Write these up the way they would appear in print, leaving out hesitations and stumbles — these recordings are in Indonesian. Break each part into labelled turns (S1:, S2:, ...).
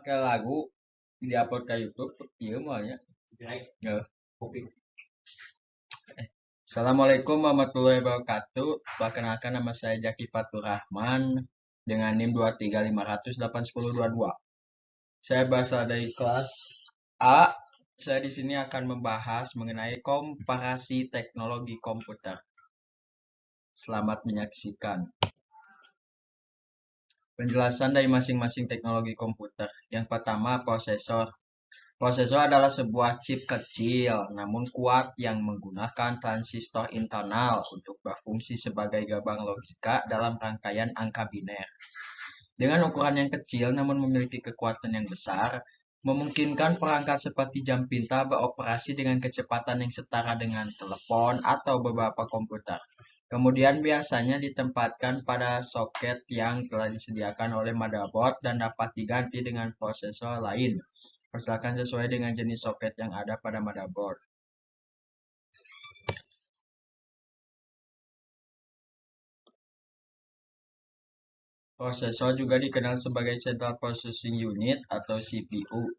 S1: pakai lagu diupload ke YouTube, iya malahnya. Ya. Assalamualaikum warahmatullahi wabarakatuh. Perkenalkan nama saya Jaki Fatur Rahman dengan NIM 235008102. Saya berasal dari kelas A. Saya di sini akan membahas mengenai komparasi teknologi komputer. Selamat menyaksikan. Penjelasan dari masing-masing teknologi komputer. Yang pertama, prosesor. Prosesor adalah sebuah chip kecil namun kuat yang menggunakan transistor internal untuk berfungsi sebagai gerbang logika dalam rangkaian angka biner. Dengan ukuran yang kecil namun memiliki kekuatan yang besar, memungkinkan perangkat seperti jam pintar beroperasi dengan kecepatan yang setara dengan telepon atau beberapa komputer. Kemudian biasanya ditempatkan pada soket yang telah disediakan oleh motherboard dan dapat diganti dengan prosesor lain. Misalkan sesuai dengan jenis soket yang ada pada motherboard. Prosesor juga dikenal sebagai Central Processing Unit atau CPU.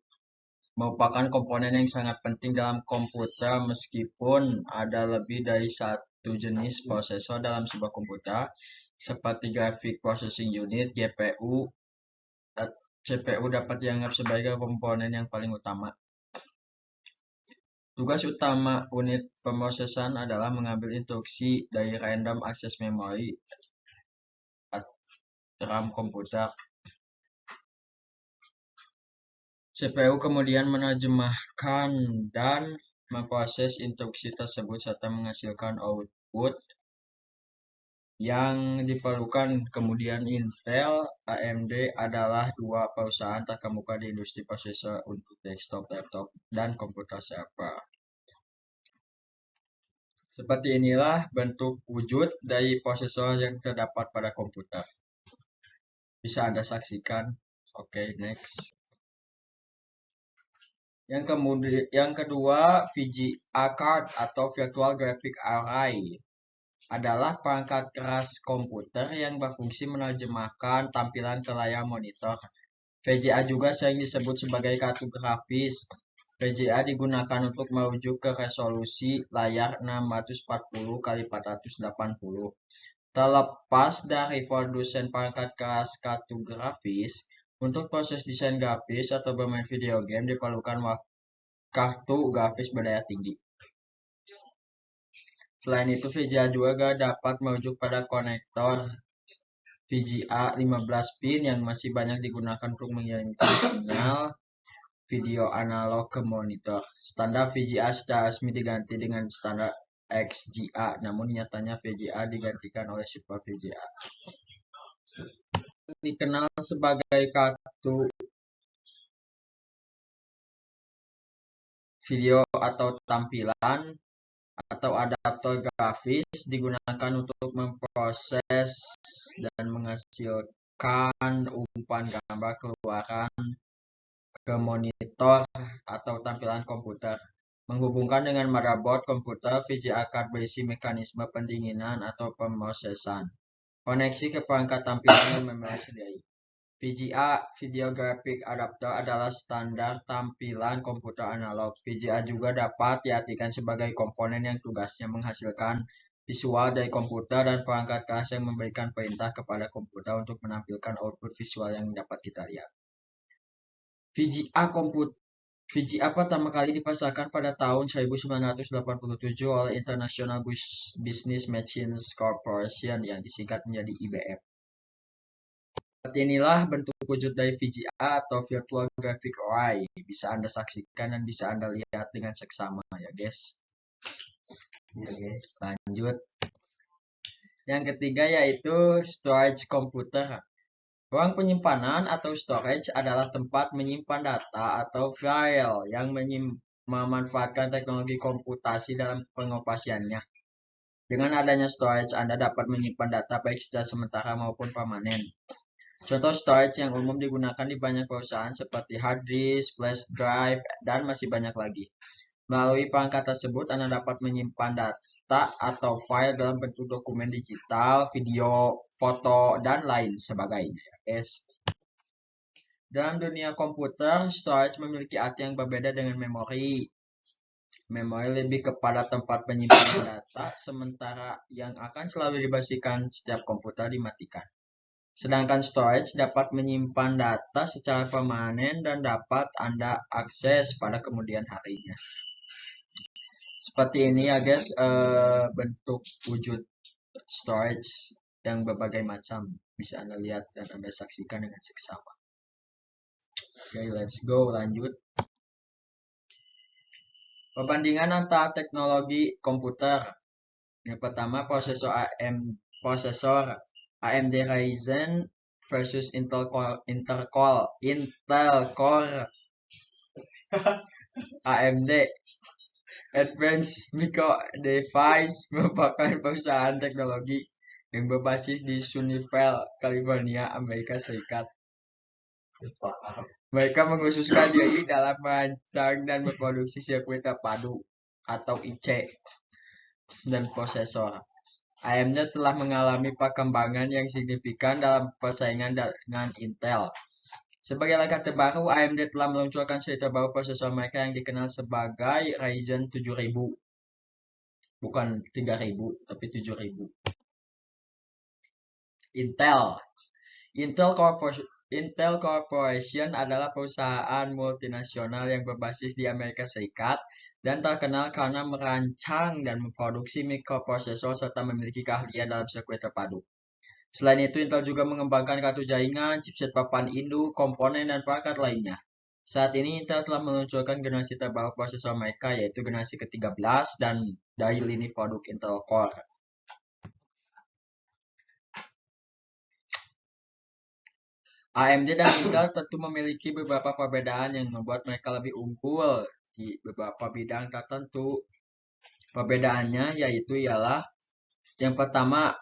S1: Merupakan komponen yang sangat penting dalam komputer meskipun ada lebih dari satu jenis prosesor dalam sebuah komputer seperti Graphic Processing Unit, GPU. CPU dapat dianggap sebagai komponen yang paling utama. Tugas utama unit pemrosesan adalah mengambil instruksi dari Random Access Memory RAM komputer. CPU kemudian menerjemahkan dan memproses instruksi tersebut serta menghasilkan output yang diperlukan. Kemudian Intel, AMD adalah dua perusahaan terkemuka di industri prosesor untuk desktop, laptop, dan komputer server. Seperti inilah bentuk wujud dari prosesor yang terdapat pada komputer. Bisa Anda saksikan. Oke, next. Yang kedua, VGA card atau Virtual Graphic Array adalah perangkat keras komputer yang berfungsi menerjemahkan tampilan ke layar monitor. VGA juga sering disebut sebagai kartu grafis. VGA digunakan untuk merujuk ke resolusi layar 640 x 480. Terlepas dari produsen perangkat keras kartu grafis, untuk proses desain grafis atau bermain video game diperlukan kartu grafis berdaya tinggi. Selain itu, VGA juga dapat merujuk pada konektor VGA 15 pin yang masih banyak digunakan untuk mengirimkan sinyal video analog ke monitor. Standar VGA secara resmi diganti dengan standar XGA, namun nyatanya VGA digantikan oleh Super VGA. Dikenal sebagai kartu video atau tampilan atau adaptor grafis digunakan untuk memproses dan menghasilkan umpan gambar keluaran ke monitor atau tampilan komputer. Menghubungkan dengan motherboard komputer, VGA card berisi mekanisme pendinginan atau pemrosesan. Koneksi ke perangkat tampilan dan memori sendiri. VGA Video Graphic Adapter adalah standar tampilan komputer analog. VGA juga dapat diartikan sebagai komponen yang tugasnya menghasilkan visual dari komputer dan perangkat keras yang memberikan perintah kepada komputer untuk menampilkan output visual yang dapat kita lihat. VGA pertama kali dipasarkan pada tahun 1987 oleh International Business Machines Corporation yang disingkat menjadi IBM. Seperti inilah bentuk wujud dari VGA atau Virtual Graphic Array. Bisa Anda saksikan dan bisa Anda lihat dengan seksama ya guys. Ya guys, lanjut. Yang ketiga yaitu storage komputer. Ruang penyimpanan atau storage adalah tempat menyimpan data atau file yang memanfaatkan teknologi komputasi dalam pengoperasiannya. Dengan adanya storage, Anda dapat menyimpan data baik secara sementara maupun permanen. Contoh storage yang umum digunakan di banyak perusahaan seperti hard disk, flash drive, dan masih banyak lagi. Melalui perangkat tersebut, Anda dapat menyimpan data atau file dalam bentuk dokumen digital, video, foto, dan lain sebagainya. Yes. Dalam dunia komputer, storage memiliki arti yang berbeda dengan memori. Memori lebih kepada tempat penyimpanan data, sementara yang akan selalu dibersihkan setiap komputer dimatikan. Sedangkan storage dapat menyimpan data secara permanen dan dapat Anda akses pada kemudian harinya. Seperti ini ya guys, bentuk wujud storage yang berbagai macam bisa Anda lihat dan Anda saksikan dengan seksama. Oke, let's go, lanjut. Perbandingan antara teknologi komputer. Yang pertama, prosesor AMD Ryzen versus Intel Core AMD. Advanced Micro Device merupakan perusahaan teknologi yang berbasis di Sunnyvale, California, Amerika Serikat. Mereka mengkhususkan diri dalam merancang dan memproduksi sirkuit terpadu atau IC dan prosesor. AMD telah mengalami perkembangan yang signifikan dalam persaingan dengan Intel. Sebagai langkah terbaru, AMD telah meluncurkan seri terbaru prosesor mereka yang dikenal sebagai Ryzen 7000. Bukan 3000, tapi 7000. Intel Corporation adalah perusahaan multinasional yang berbasis di Amerika Serikat dan terkenal karena merancang dan memproduksi mikroprosesor serta memiliki keahlian dalam sirkuit terpadu. Selain itu, Intel juga mengembangkan kartu jaringan, chipset papan induk, komponen, dan perangkat lainnya. Saat ini, Intel telah meluncurkan generasi terbaru prosesor mereka, yaitu generasi ke-13 dan dari lini produk Intel Core. AMD dan Intel tentu memiliki beberapa perbedaan yang membuat mereka lebih unggul di beberapa bidang tertentu. Perbedaannya yaitu ialah yang pertama,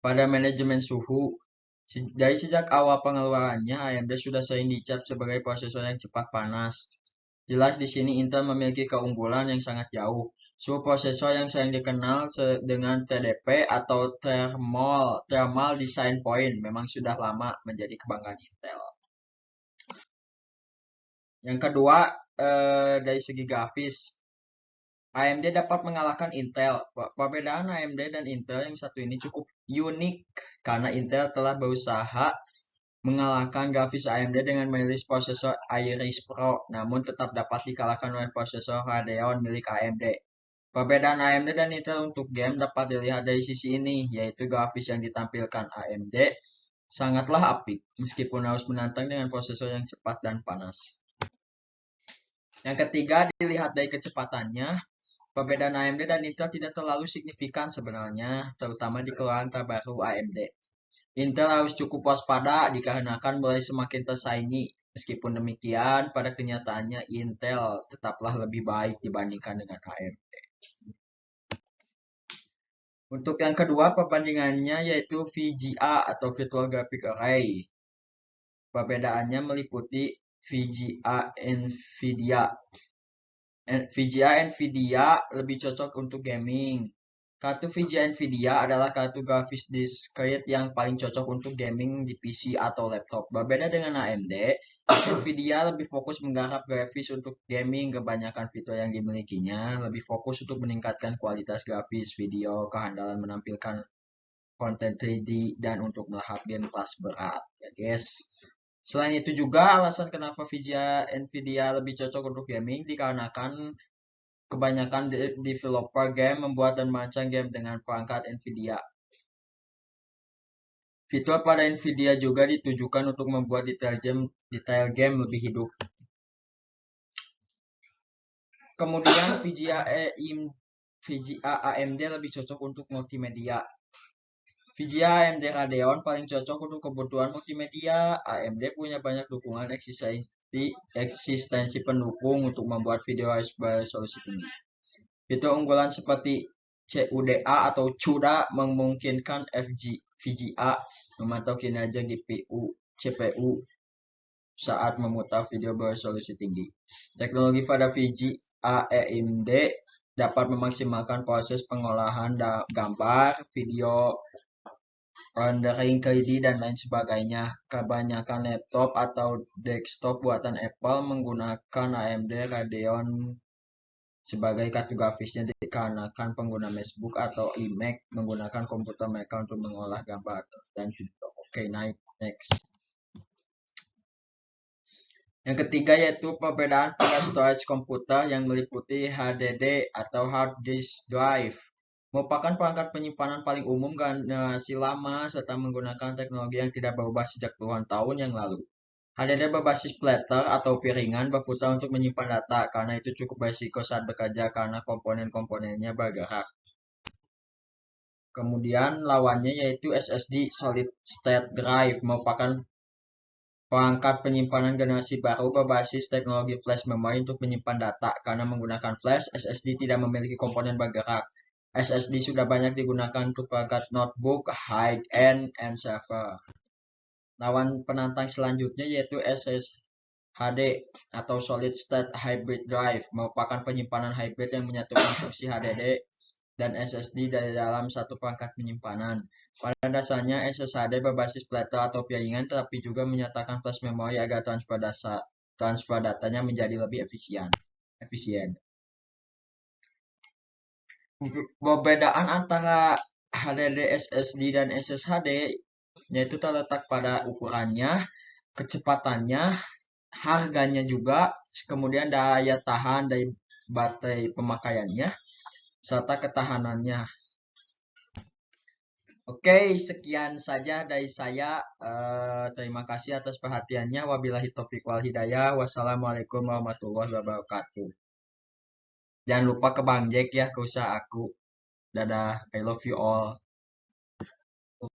S1: pada manajemen suhu. Dari sejak awal pengeluarannya, AMD sudah sering dicap sebagai prosesor yang cepat panas. Jelas di sini Intel memiliki keunggulan yang sangat jauh. Suhu prosesor yang sering dikenal dengan TDP atau Thermal Design Point memang sudah lama menjadi kebanggaan Intel. Yang kedua, dari segi grafis, AMD dapat mengalahkan Intel. Perbedaan AMD dan Intel yang satu ini cukup unik karena Intel telah berusaha mengalahkan grafis AMD dengan merilis prosesor Iris Pro, namun tetap dapat dikalahkan oleh prosesor Radeon milik AMD. Perbedaan AMD dan Intel untuk game dapat dilihat dari sisi ini, yaitu grafis yang ditampilkan AMD sangatlah apik, meskipun harus menantang dengan prosesor yang cepat dan panas. Yang ketiga, dilihat dari kecepatannya. Perbedaan AMD dan Intel tidak terlalu signifikan sebenarnya, terutama di keluaran terbaru AMD. Intel harus cukup waspada dikarenakan mulai semakin tersaingi. Meskipun demikian, pada kenyataannya Intel tetaplah lebih baik dibandingkan dengan AMD. Untuk yang kedua, perbandingannya yaitu VGA atau Virtual Graphic Array. Perbedaannya meliputi VGA NVIDIA. VGA NVIDIA lebih cocok untuk gaming. Kartu VGA NVIDIA adalah kartu grafis discrete yang paling cocok untuk gaming di PC atau laptop. Berbeda dengan AMD, NVIDIA lebih fokus menggarap grafis untuk gaming. Kebanyakan fitur yang dimilikinya lebih fokus untuk meningkatkan kualitas grafis video, kehandalan menampilkan konten 3D, dan untuk melahap game kelas berat. Ya guys. Selain itu juga alasan kenapa VGA NVIDIA lebih cocok untuk gaming dikarenakan kebanyakan developer game membuat dan merancang game dengan perangkat NVIDIA. Fitur pada NVIDIA juga ditujukan untuk membuat detail game lebih hidup. Kemudian VGA AMD lebih cocok untuk multimedia. VGA AMD Radeon paling cocok untuk kebutuhan multimedia. AMD punya banyak dukungan eksistensi pendukung untuk membuat video beresolusi tinggi. Fitur unggulan seperti CUDA atau CUDA memungkinkan VGA memantau kinerja CPU saat memutar video beresolusi tinggi. Teknologi pada VGA AMD dapat memaksimalkan proses pengolahan gambar, video, rendering 3D dan lain sebagainya. Kebanyakan laptop atau desktop buatan Apple menggunakan AMD Radeon sebagai kartu grafisnya, dikarenakan pengguna MacBook atau iMac menggunakan komputer mereka untuk mengolah gambar dan video. Oke, next. Yang ketiga yaitu perbedaan pada storage komputer yang meliputi HDD atau hard disk drive. Merupakan perangkat penyimpanan paling umum generasi lama serta menggunakan teknologi yang tidak berubah sejak puluhan tahun yang lalu. HDD berbasis platter atau piringan berputar untuk menyimpan data, karena itu cukup berisiko saat bekerja karena komponen-komponennya bergerak. Kemudian lawannya yaitu SSD Solid State Drive, merupakan perangkat penyimpanan generasi baru berbasis teknologi flash memory untuk menyimpan data. Karena menggunakan flash, SSD tidak memiliki komponen bergerak. SSD sudah banyak digunakan untuk perangkat notebook, high-end, and server. Lawan penantang selanjutnya yaitu SSHD atau Solid State Hybrid Drive, merupakan penyimpanan hybrid yang menyatukan fungsi HDD dan SSD dari dalam satu perangkat penyimpanan. Pada dasarnya SSHD berbasis platter atau piringan, tetapi juga menyatakan flash memory agar transfer datanya menjadi lebih efisien. Perbedaan antara HDD, SSD, dan SSHD yaitu terletak pada ukurannya, kecepatannya, harganya juga, kemudian daya tahan dari baterai pemakaiannya, serta ketahanannya. Oke, sekian saja dari saya. Terima kasih atas perhatiannya. Wabillahi taufiq wal hidayah. Wassalamualaikum warahmatullahi wabarakatuh. Jangan lupa ke Bang Jack ya, ke usaha aku. Dadah, I love you all.